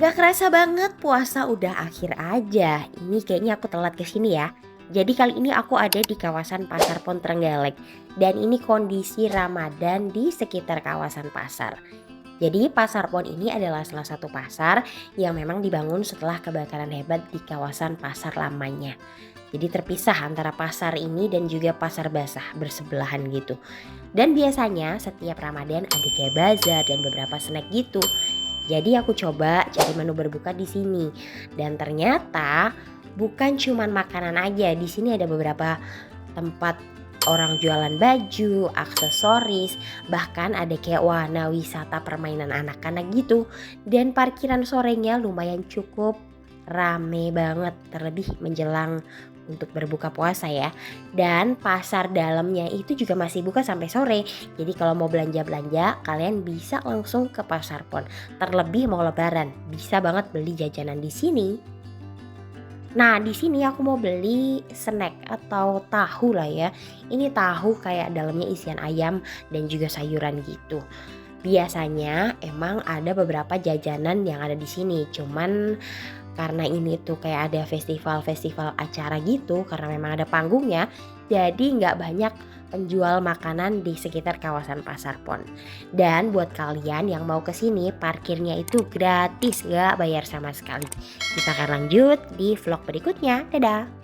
Gak kerasa banget puasa udah akhir aja. Ini kayaknya aku telat ke sini ya. Jadi kali ini aku ada di kawasan Pasar Pon Trenggalek. Dan ini kondisi Ramadan di sekitar kawasan pasar. Jadi Pasar Pon ini adalah salah satu pasar yang memang dibangun setelah kebakaran hebat di kawasan pasar lamanya. Jadi terpisah antara pasar ini dan juga pasar basah bersebelahan gitu. Dan biasanya setiap Ramadan ada kayak bazar dan beberapa snack gitu. Jadi aku coba cari menu berbuka di sini dan ternyata bukan cuman makanan aja. Di sini ada beberapa tempat orang jualan baju, aksesoris, bahkan ada kayak wahana wisata permainan anak-anak gitu. Dan parkiran sorenya lumayan cukup rame banget, terlebih menjelang untuk berbuka puasa ya. Dan pasar dalamnya itu juga masih buka sampai sore. Jadi kalau mau belanja-belanja kalian bisa langsung ke Pasar Pon. Terlebih mau lebaran, bisa banget beli jajanan di sini. Nah, di sini aku mau beli snack atau tahu lah ya. Ini tahu kayak dalamnya isian ayam dan juga sayuran gitu. Biasanya emang ada beberapa jajanan yang ada di sini, cuman karena ini tuh kayak ada festival-festival acara gitu, karena memang ada panggungnya, jadi nggak banyak penjual makanan di sekitar kawasan Pasar Pon. Dan buat kalian yang mau kesini, parkirnya itu gratis, nggak bayar sama sekali. Kita akan lanjut di vlog berikutnya. Dadah!